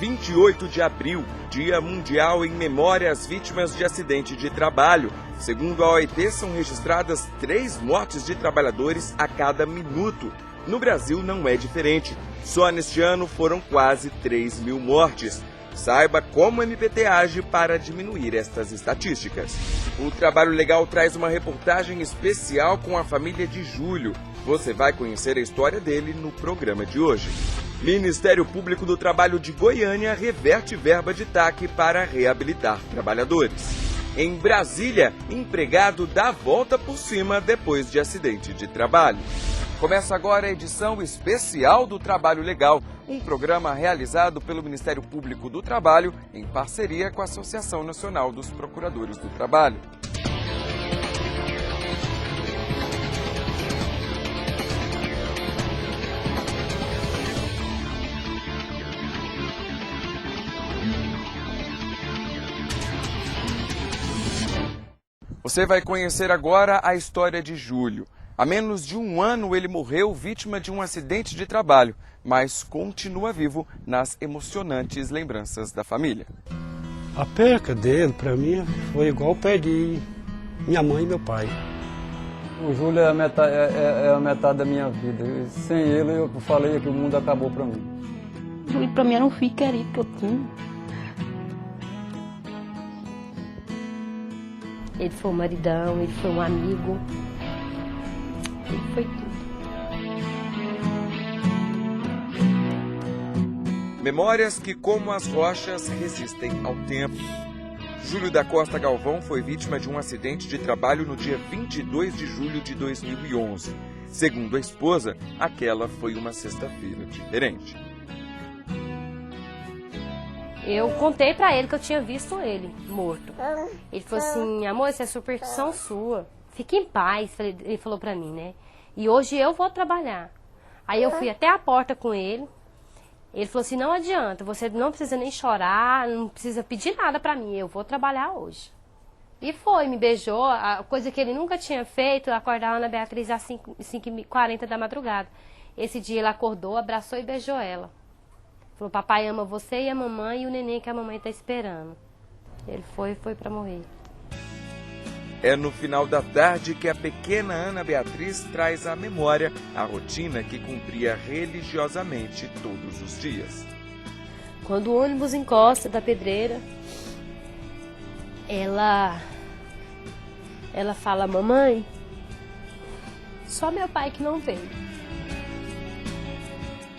28 de abril, Dia Mundial em memória às vítimas de acidente de trabalho. Segundo a OIT, são registradas 3 mortes de trabalhadores a cada minuto. No Brasil não é diferente. Só neste ano foram quase 3 mil mortes. Saiba como o MPT age para diminuir estas estatísticas. O Trabalho Legal traz uma reportagem especial com a família de Júlio. Você vai conhecer a história dele no programa de hoje. Ministério Público do Trabalho de Goiânia reverte verba de TAC para reabilitar trabalhadores. Em Brasília, empregado dá a volta por cima depois de acidente de trabalho. Começa agora a edição especial do Trabalho Legal, um programa realizado pelo Ministério Público do Trabalho em parceria com a Associação Nacional dos Procuradores do Trabalho. Você vai conhecer agora a história de Júlio. Há menos de um ano ele morreu vítima de um acidente de trabalho, mas continua vivo nas emocionantes lembranças da família. A perca dele, para mim, foi igual perder minha mãe e meu pai. O Júlio é a metade da minha vida. Sem ele, eu falei que o mundo acabou para mim. O Júlio, para mim, era um filho querido que eu tinha. Ele foi um maridão, ele foi um amigo. Ele foi tudo. Memórias que, como as rochas, resistem ao tempo. Júlio da Costa Galvão foi vítima de um acidente de trabalho no dia 22 de julho de 2011. Segundo a esposa, aquela foi uma sexta-feira diferente. Eu contei pra ele que eu tinha visto ele morto. Ele falou assim, amor, isso é superstição sua. Fique em paz, ele falou pra mim, né? E hoje eu vou trabalhar. Aí eu fui até a porta com ele. Ele falou assim, não adianta, você não precisa nem chorar, não precisa pedir nada pra mim, eu vou trabalhar hoje. E foi, me beijou, a coisa que ele nunca tinha feito, acordar a Ana Beatriz às 5h40 da madrugada. Esse dia ele acordou, abraçou e beijou ela. Falou, papai ama você e a mamãe e o neném que a mamãe está esperando. Ele foi para morrer. É no final da tarde que a pequena Ana Beatriz traz à memória a rotina que cumpria religiosamente todos os dias. Quando o ônibus encosta da pedreira, ela fala, mamãe, só meu pai que não veio.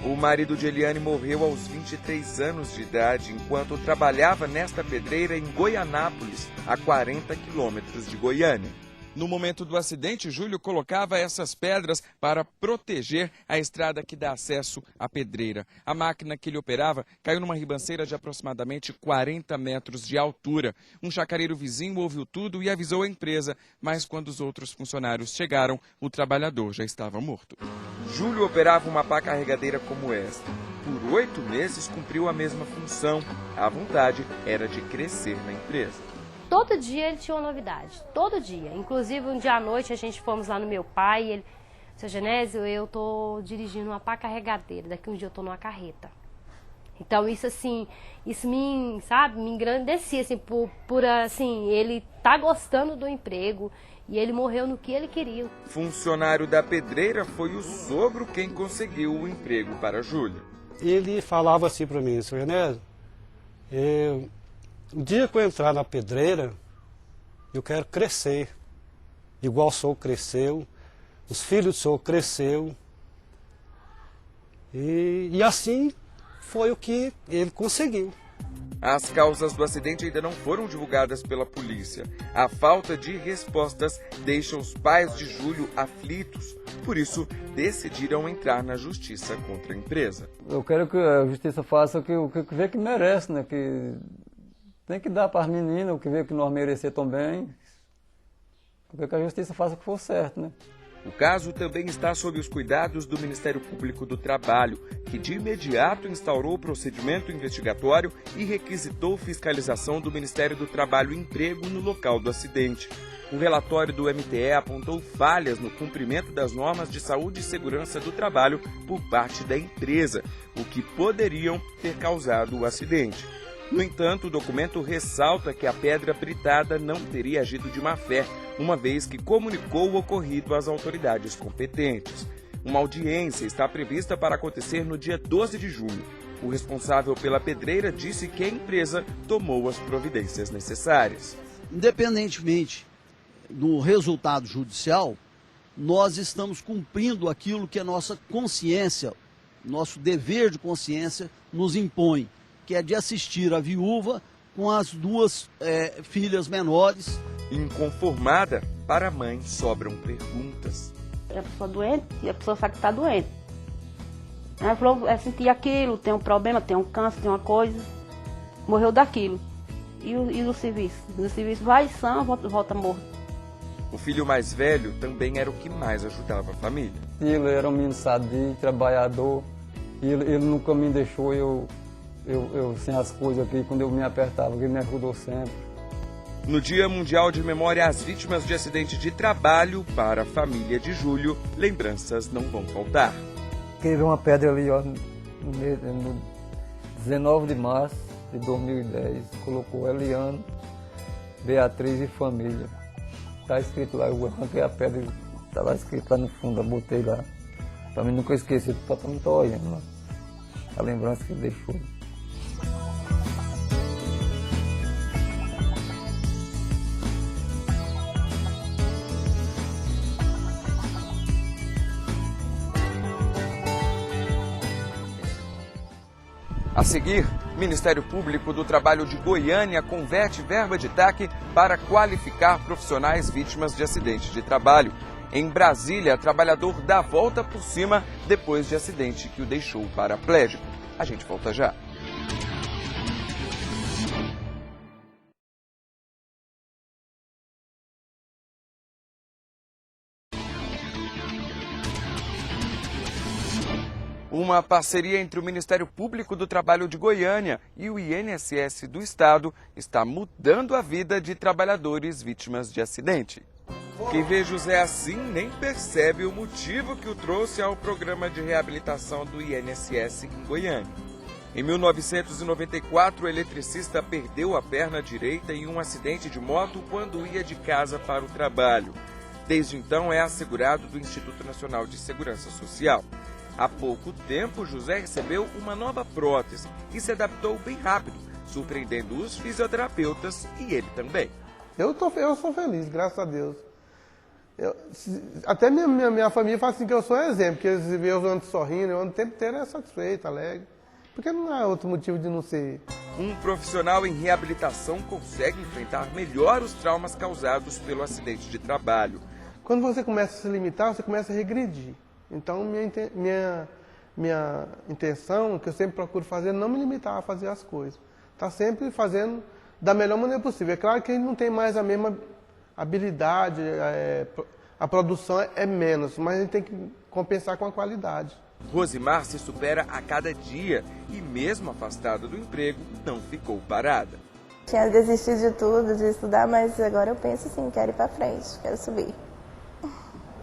O marido de Eliane morreu aos 23 anos de idade, enquanto trabalhava nesta pedreira em Goianápolis, a 40 quilômetros de Goiânia. No momento do acidente, Júlio colocava essas pedras para proteger a estrada que dá acesso à pedreira. A máquina que ele operava caiu numa ribanceira de aproximadamente 40 metros de altura. Um chacareiro vizinho ouviu tudo e avisou a empresa, mas quando os outros funcionários chegaram, o trabalhador já estava morto. Júlio operava uma pá carregadeira como esta. Por 8 meses cumpriu a mesma função. A vontade era de crescer na empresa. Todo dia ele tinha uma novidade, todo dia. Inclusive, um dia à noite, a gente fomos lá no meu pai e ele... Seu Genésio, eu tô dirigindo uma pá carregadeira, daqui um dia eu tô numa carreta. Então, isso assim, isso me, sabe, me engrandecia, assim, por assim, ele tá gostando do emprego e ele morreu no que ele queria. Funcionário da pedreira foi o sogro quem conseguiu o emprego para Júlio. Ele falava assim para mim, seu Genésio, o dia que eu entrar na pedreira, eu quero crescer, igual o senhor cresceu, os filhos do senhor cresceu, e assim foi o que ele conseguiu. As causas do acidente ainda não foram divulgadas pela polícia. A falta de respostas deixa os pais de Júlio aflitos. Por isso, decidiram entrar na justiça contra a empresa. Eu quero que a justiça faça o que vê que merece, né? Que tem que dar para as meninas o que vê que nós merecemos também. Porque que a justiça faça o que for certo, né? O caso também está sob os cuidados do Ministério Público do Trabalho, que de imediato instaurou o procedimento investigatório e requisitou fiscalização do Ministério do Trabalho e Emprego no local do acidente. O relatório do MTE apontou falhas no cumprimento das normas de saúde e segurança do trabalho por parte da empresa, o que poderiam ter causado o acidente. No entanto, o documento ressalta que a pedra britada não teria agido de má fé, uma vez que comunicou o ocorrido às autoridades competentes. Uma audiência está prevista para acontecer no dia 12 de junho. O responsável pela pedreira disse que a empresa tomou as providências necessárias. Independentemente do resultado judicial, nós estamos cumprindo aquilo que a nossa consciência, nosso dever de consciência nos impõe, que é de assistir a viúva com as duas filhas menores. Inconformada, para a mãe sobram perguntas. A pessoa doente e a pessoa sabe que está doente. Ela falou, senti aquilo, tem um problema, tem um câncer, tem uma coisa, morreu daquilo. E o serviço? O serviço vai sã, volta morto. O filho mais velho também era o que mais ajudava a família. Ele era um menino sadio, trabalhador, e ele nunca me deixou eu sem as coisas aqui, quando eu me apertava, ele me ajudou sempre. No Dia Mundial de Memória às Vítimas de Acidente de Trabalho, para a família de Júlio, lembranças não vão faltar. Quebrou uma pedra ali, ó, no 19 de março de 2010, colocou Eliane, Beatriz e família. Está escrito lá, eu arranquei a pedra, está lá escrito lá no fundo, eu botei lá. Para mim nunca esquecer, o papai não está olhando lá. A lembrança que ele deixou. A seguir, o Ministério Público do Trabalho de Goiânia converte verba de TAC para qualificar profissionais vítimas de acidente de trabalho. Em Brasília, trabalhador dá a volta por cima depois de acidente que o deixou paraplégico. A gente volta já. Uma parceria entre o Ministério Público do Trabalho de Goiânia e o INSS do Estado está mudando a vida de trabalhadores vítimas de acidente. Quem vê José assim nem percebe o motivo que o trouxe ao programa de reabilitação do INSS em Goiânia. Em 1994, o eletricista perdeu a perna direita em um acidente de moto quando ia de casa para o trabalho. Desde então é assegurado do Instituto Nacional de Segurança Social. Há pouco tempo, José recebeu uma nova prótese e se adaptou bem rápido, surpreendendo os fisioterapeutas e ele também. Eu sou feliz, graças a Deus. Até minha família fala assim que eu sou exemplo, porque eles veem eu ando sorrindo, eu ando o tempo inteiro satisfeito, alegre. Porque não há outro motivo de não ser. Um profissional em reabilitação consegue enfrentar melhor os traumas causados pelo acidente de trabalho. Quando você começa a se limitar, você começa a regredir. Então, minha intenção, que eu sempre procuro fazer, é não me limitar a fazer as coisas. Está sempre fazendo da melhor maneira possível. É claro que ele não tem mais a mesma habilidade, a produção é menos, mas a gente tem que compensar com a qualidade. Rosimar se supera a cada dia e, mesmo afastada do emprego, não ficou parada. Tinha desistido de tudo, de estudar, mas agora eu penso assim, quero ir para frente, quero subir,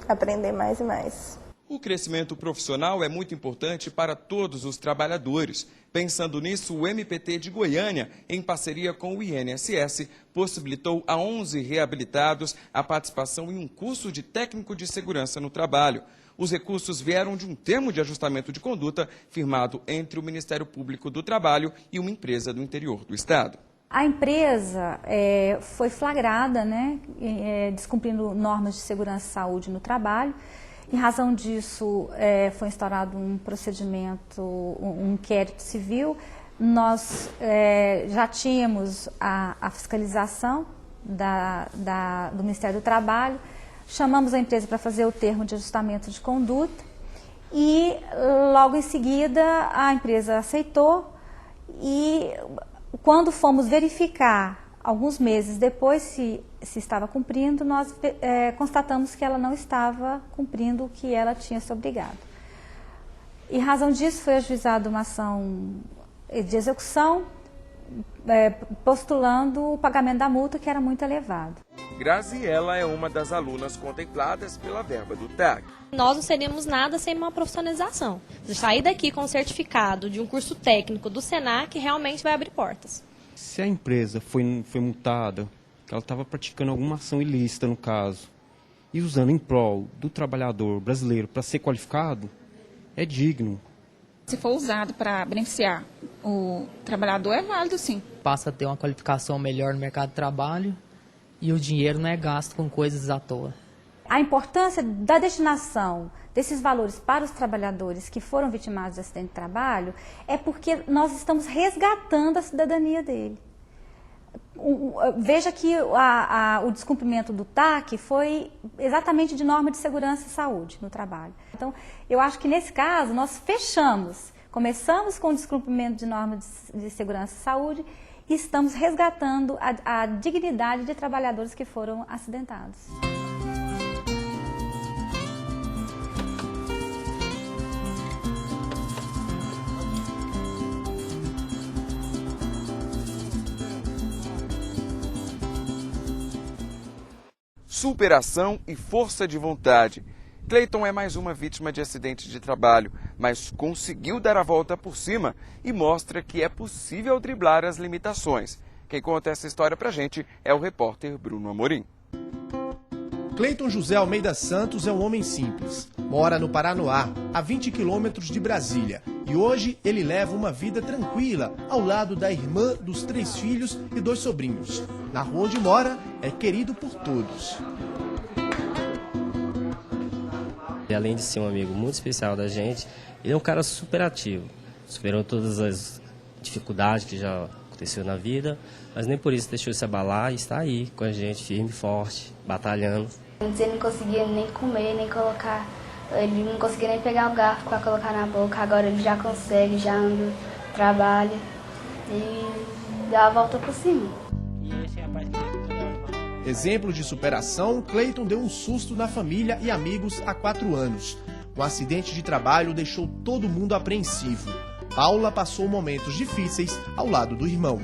aprender mais e mais. O crescimento profissional é muito importante para todos os trabalhadores. Pensando nisso, o MPT de Goiânia, em parceria com o INSS, possibilitou a 11 reabilitados a participação em um curso de técnico de segurança no trabalho. Os recursos vieram de um termo de ajustamento de conduta firmado entre o Ministério Público do Trabalho e uma empresa do interior do estado. A empresa foi flagrada, descumprindo normas de segurança e saúde no trabalho. Em razão disso, foi instaurado um procedimento, um inquérito civil. Nós já tínhamos a fiscalização do Ministério do Trabalho, chamamos a empresa para fazer o termo de ajustamento de conduta e logo em seguida a empresa aceitou e quando fomos verificar alguns meses depois se estava cumprindo, nós constatamos que ela não estava cumprindo o que ela tinha se obrigado. Em razão disso, foi ajuizada uma ação de execução postulando o pagamento da multa, que era muito elevado. Graziela é uma das alunas contempladas pela verba do TAC. Nós não seríamos nada sem uma profissionalização. Sair daqui com um certificado de um curso técnico do Senac realmente vai abrir portas. Se a empresa foi multada, que ela estava praticando alguma ação ilícita no caso, e usando em prol do trabalhador brasileiro para ser qualificado, é digno. Se for usado para beneficiar o trabalhador, é válido sim. Passa a ter uma qualificação melhor no mercado de trabalho e o dinheiro não é gasto com coisas à toa. A importância da destinação desses valores para os trabalhadores que foram vitimados de acidente de trabalho é porque nós estamos resgatando a cidadania dele. Veja que o descumprimento do TAC foi exatamente de norma de segurança e saúde no trabalho. Então, eu acho que nesse caso nós começamos com o descumprimento de norma de segurança e saúde e estamos resgatando a dignidade de trabalhadores que foram acidentados. Superação e força de vontade. Cleiton é mais uma vítima de acidente de trabalho, mas conseguiu dar a volta por cima e mostra que é possível driblar as limitações. Quem conta essa história pra gente é o repórter Bruno Amorim. Cleiton José Almeida Santos é um homem simples. Mora no Paranoá, a 20 quilômetros de Brasília. E hoje ele leva uma vida tranquila, ao lado da irmã, dos 3 filhos e 2 sobrinhos. Na rua onde mora, é querido por todos. Além de ser um amigo muito especial da gente, ele é um cara superativo. Superou todas as dificuldades que já aconteceu na vida, mas nem por isso deixou se abalar e está aí com a gente, firme e forte, batalhando. Antes ele não conseguia nem comer, nem colocar, ele não conseguia nem pegar o garfo para colocar na boca, agora ele já consegue, já anda, trabalha e dá a volta por cima. Exemplo de superação, Cleiton deu um susto na família e amigos há 4 anos. O acidente de trabalho deixou todo mundo apreensivo. Paula passou momentos difíceis ao lado do irmão.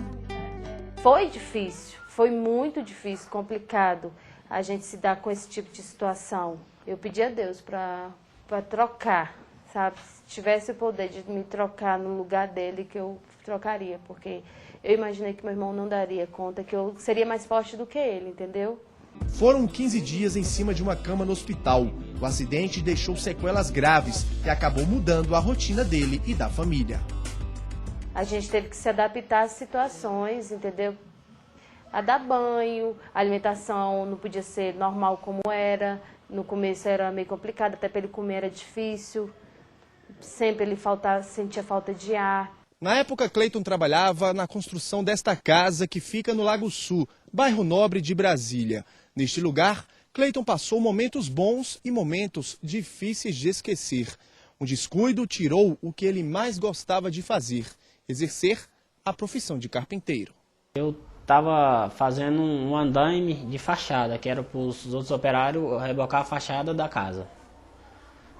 Foi difícil, foi muito difícil, complicado a gente se dar com esse tipo de situação. Eu pedi a Deus para trocar, sabe? Se tivesse o poder de me trocar no lugar dele, que eu trocaria, porque eu imaginei que meu irmão não daria conta, que eu seria mais forte do que ele, entendeu? Foram 15 dias em cima de uma cama no hospital. O acidente deixou sequelas graves e acabou mudando a rotina dele e da família. A gente teve que se adaptar às situações, entendeu? A dar banho, a alimentação não podia ser normal como era. No começo era meio complicado, até para ele comer era difícil. Sempre ele sentia falta de ar. Na época, Cleiton trabalhava na construção desta casa que fica no Lago Sul, bairro nobre de Brasília. Neste lugar, Cleiton passou momentos bons e momentos difíceis de esquecer. Um descuido tirou o que ele mais gostava de fazer, exercer a profissão de carpinteiro. Eu estava fazendo um andaime de fachada, que era para os outros operários rebocar a fachada da casa.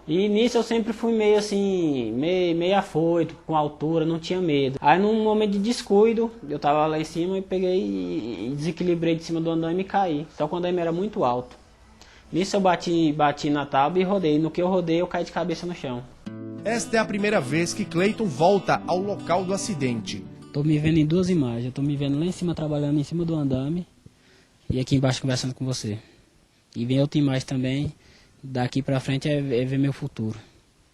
E nisso eu sempre fui meio assim, meio afoito, com altura, não tinha medo. Aí num momento de descuido, eu tava lá em cima e peguei e desequilibrei de cima do andaime e caí. Só que o andaime era muito alto. Nisso eu bati na tábua e rodei. No que eu rodei, eu caí de cabeça no chão. Esta é a primeira vez que Cleiton volta ao local do acidente. Tô me vendo em 2 imagens. Eu tô me vendo lá em cima, trabalhando em cima do andame. E aqui embaixo conversando com você. E vem outra imagem também. Daqui pra frente é ver meu futuro.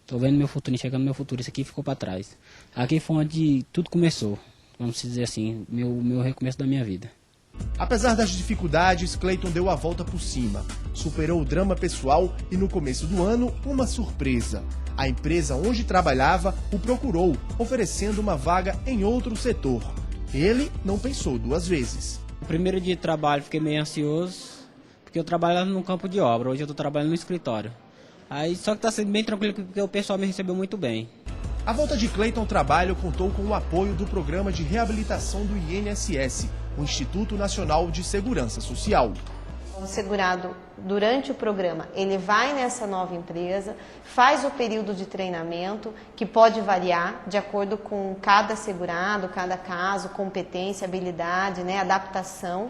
Tô vendo meu futuro, enxergando meu futuro. Isso aqui ficou pra trás. Aqui foi onde tudo começou. Vamos dizer assim, meu recomeço da minha vida. Apesar das dificuldades, Cleiton deu a volta por cima. Superou o drama pessoal e no começo do ano, uma surpresa. A empresa onde trabalhava o procurou, oferecendo uma vaga em outro setor. Ele não pensou 2 vezes. O primeiro dia de trabalho fiquei meio ansioso. Porque eu trabalhava no campo de obra, hoje eu estou trabalhando no escritório. Aí só que está sendo bem tranquilo porque o pessoal me recebeu muito bem. A volta de Cleiton ao trabalho contou com o apoio do Programa de Reabilitação do INSS, o Instituto Nacional de Segurança Social. O segurado, durante o programa, ele vai nessa nova empresa, faz o período de treinamento, que pode variar de acordo com cada segurado, cada caso, competência, habilidade, né, adaptação.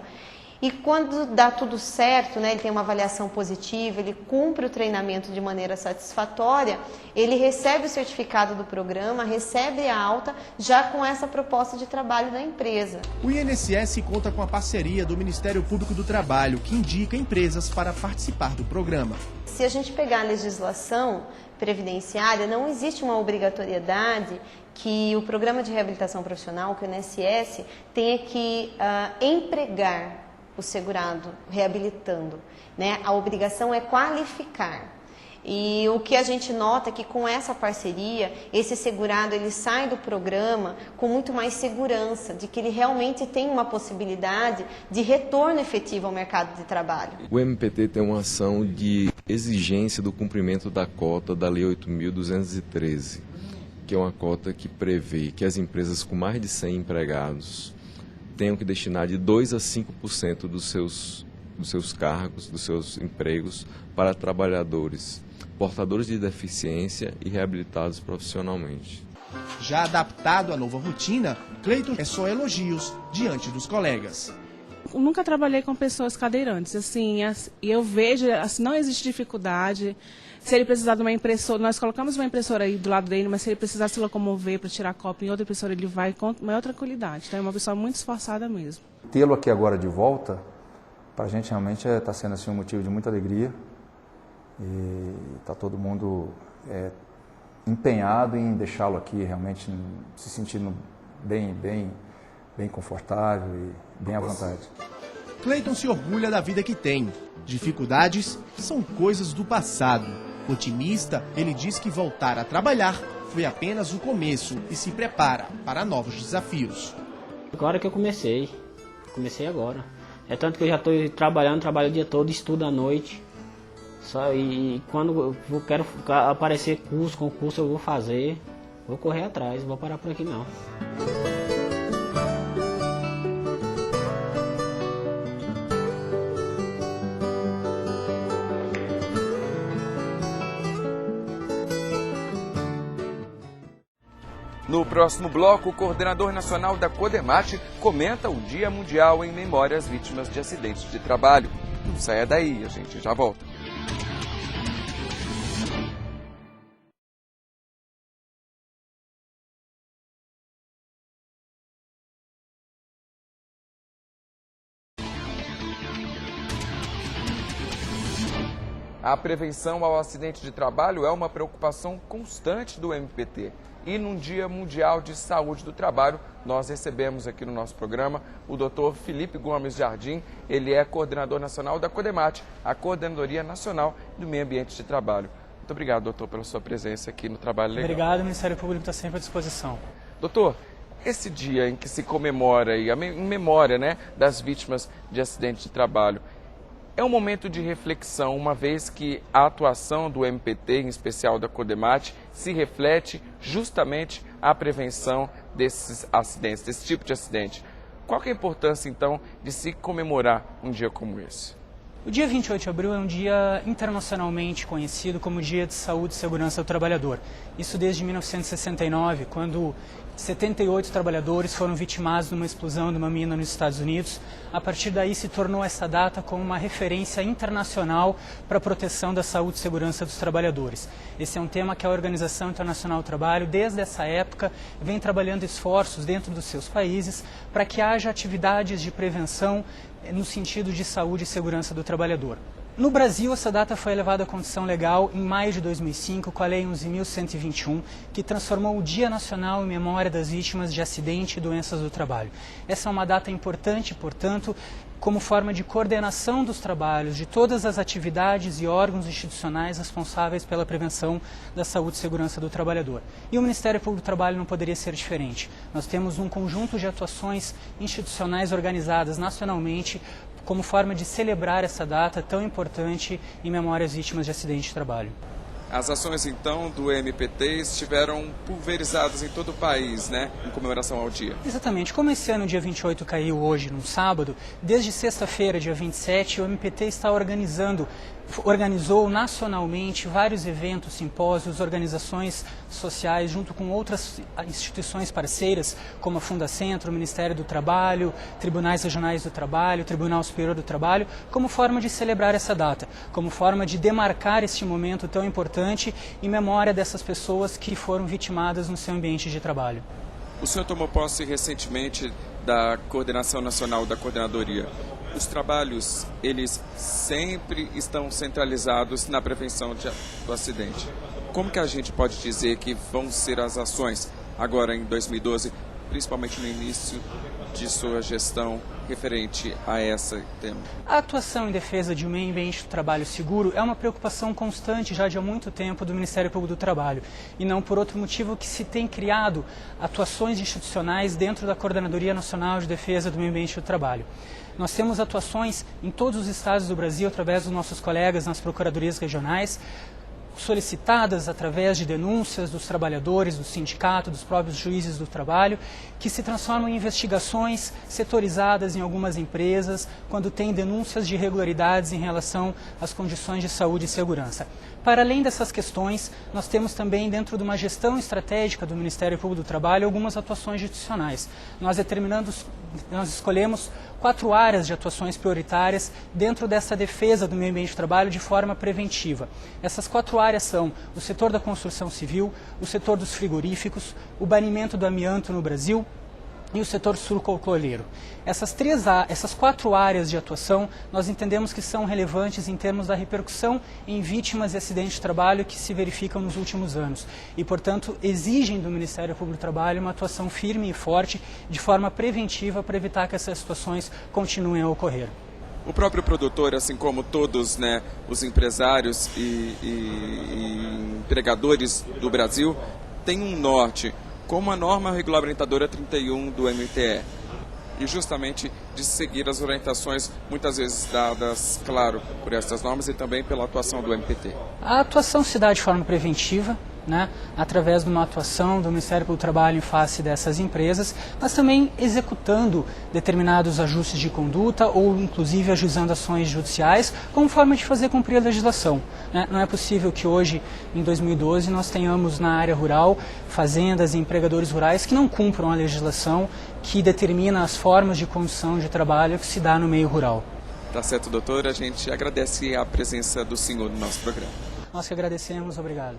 E quando dá tudo certo, né, ele tem uma avaliação positiva, ele cumpre o treinamento de maneira satisfatória, ele recebe o certificado do programa, recebe a alta, já com essa proposta de trabalho da empresa. O INSS conta com a parceria do Ministério Público do Trabalho, que indica empresas para participar do programa. Se a gente pegar a legislação previdenciária, não existe uma obrigatoriedade que o programa de reabilitação profissional, que o INSS, tenha que empregar o segurado reabilitando, né? A obrigação é qualificar. E o que a gente nota é que com essa parceria, esse segurado ele sai do programa com muito mais segurança de que ele realmente tem uma possibilidade de retorno efetivo ao mercado de trabalho. O MPT tem uma ação de exigência do cumprimento da cota da Lei 8.213, que é uma cota que prevê que as empresas com mais de 100 empregados tenham que destinar de 2% a 5% dos seus cargos, dos seus empregos, para trabalhadores portadores de deficiência e reabilitados profissionalmente. Já adaptado à nova rotina, Cleiton é só elogios diante dos colegas. Eu nunca trabalhei com pessoas cadeirantes, assim, e eu vejo, assim, não existe dificuldade. Se ele precisar de uma impressora, nós colocamos uma impressora aí do lado dele, mas se ele precisar se locomover para tirar cópia em outra impressora, ele vai com maior tranquilidade. Então é uma pessoa muito esforçada mesmo. Tê-lo aqui agora de volta, para a gente realmente está sendo assim, um motivo de muita alegria. E está todo mundo empenhado em deixá-lo aqui realmente se sentindo bem confortável e bem à vontade. Cleiton se orgulha da vida que tem. Dificuldades são coisas do passado. Otimista, ele diz que voltar a trabalhar foi apenas o começo e se prepara para novos desafios. Agora que eu comecei agora. É tanto que eu já estou trabalhando, trabalho o dia todo, estudo à noite. E quando eu quero aparecer concurso eu vou fazer, vou correr atrás, não vou parar por aqui não. No próximo bloco, o coordenador nacional da CODEMAT comenta o Dia Mundial em memória às vítimas de acidentes de trabalho. Não saia daí, a gente já volta. A prevenção ao acidente de trabalho é uma preocupação constante do MPT. E num Dia Mundial de Saúde do Trabalho, nós recebemos aqui no nosso programa o Dr. Felipe Gomes Jardim. Ele é coordenador nacional da CODEMAT, a Coordenadoria Nacional do Meio Ambiente de Trabalho. Muito obrigado, doutor, pela sua presença aqui no Trabalho Legal. Obrigado, o Ministério Público está sempre à disposição. Doutor, esse dia em que se comemora, em memória, né, das vítimas de acidentes de trabalho, é um momento de reflexão, uma vez que a atuação do MPT, em especial da CODEMAT, se reflete justamente à prevenção desses acidentes, desse tipo de acidente. Qual que é a importância, então, de se comemorar um dia como esse? O dia 28 de abril é um dia internacionalmente conhecido como Dia de Saúde e Segurança do Trabalhador. Isso desde 1969, quando 78 trabalhadores foram vitimados numa explosão de uma mina nos Estados Unidos. A partir daí se tornou essa data como uma referência internacional para a proteção da saúde e segurança dos trabalhadores. Esse é um tema que a Organização Internacional do Trabalho, desde essa época, vem trabalhando esforços dentro dos seus países para que haja atividades de prevenção no sentido de saúde e segurança do trabalhador. No Brasil, essa data foi elevada à condição legal em maio de 2005 com a Lei 11.121, que transformou o Dia Nacional em memória das vítimas de acidente e doenças do trabalho. Essa é uma data importante, portanto, como forma de coordenação dos trabalhos de todas as atividades e órgãos institucionais responsáveis pela prevenção da saúde e segurança do trabalhador. E o Ministério Público do Trabalho não poderia ser diferente. Nós temos um conjunto de atuações institucionais organizadas nacionalmente como forma de celebrar essa data tão importante em memória às vítimas de acidente de trabalho. As ações, então, do MPT estiveram pulverizadas em todo o país, né, em comemoração ao dia. Exatamente. Como esse ano, dia 28, caiu hoje, num sábado, desde sexta-feira, dia 27, o MPT está organizou nacionalmente vários eventos, simpósios, organizações sociais, junto com outras instituições parceiras, como a Fundacentro, o Ministério do Trabalho, Tribunais Regionais do Trabalho, Tribunal Superior do Trabalho, como forma de celebrar essa data, como forma de demarcar este momento tão importante em memória dessas pessoas que foram vitimadas no seu ambiente de trabalho. O senhor tomou posse recentemente da Coordenação Nacional da Coordenadoria. Os trabalhos, eles sempre estão centralizados na prevenção do acidente. Como que a gente pode dizer que vão ser as ações agora em 2012, principalmente no início de sua gestão referente a esse tema? A atuação em defesa de um meio ambiente do trabalho seguro é uma preocupação constante já de há muito tempo do Ministério Público do Trabalho, e não por outro motivo que se tem criado atuações institucionais dentro da Coordenadoria Nacional de Defesa do Meio Ambiente do Trabalho. Nós temos atuações em todos os estados do Brasil através dos nossos colegas nas procuradorias regionais, solicitadas através de denúncias dos trabalhadores, do sindicato, dos próprios juízes do trabalho, que se transformam em investigações setorizadas em algumas empresas, quando tem denúncias de irregularidades em relação às condições de saúde e segurança. Para além dessas questões, nós temos também, dentro de uma gestão estratégica do Ministério Público do Trabalho, algumas atuações institucionais. Nós escolhemos 4 áreas de atuações prioritárias dentro dessa defesa do meio ambiente do trabalho de forma preventiva. Essas 4 áreas são o setor da construção civil, o setor dos frigoríficos, o banimento do amianto no Brasil e o setor sucroalcooleiro. Essas 4 áreas de atuação nós entendemos que são relevantes em termos da repercussão em vítimas de acidentes de trabalho que se verificam nos últimos anos e, portanto, exigem do Ministério Público do Trabalho uma atuação firme e forte de forma preventiva para evitar que essas situações continuem a ocorrer. O próprio produtor, assim como todos, né, os empresários e empregadores do Brasil, tem um norte, como a norma regulamentadora 31 do MTE, e justamente de seguir as orientações muitas vezes dadas, claro, por essas normas e também pela atuação do MPT. A atuação se dá de forma preventiva, né, através de uma atuação do Ministério Público do Trabalho em face dessas empresas, mas também executando determinados ajustes de conduta ou inclusive ajuizando ações judiciais como forma de fazer cumprir a legislação, né? Não é possível que hoje, em 2012, nós tenhamos na área rural fazendas e empregadores rurais que não cumpram a legislação que determina as formas de condução de trabalho que se dá no meio rural. Tá certo, doutor. A gente agradece a presença do senhor no nosso programa. Nós que agradecemos. Obrigado.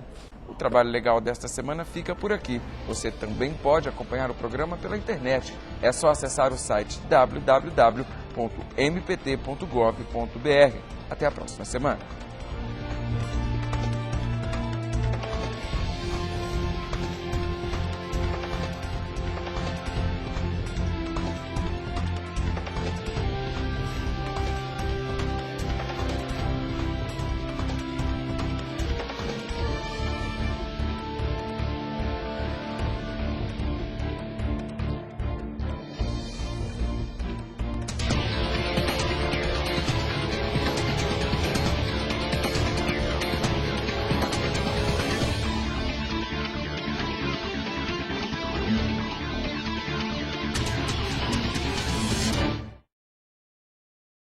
O Trabalho Legal desta semana fica por aqui. Você também pode acompanhar o programa pela internet. É só acessar o site www.mpt.gov.br. Até a próxima semana.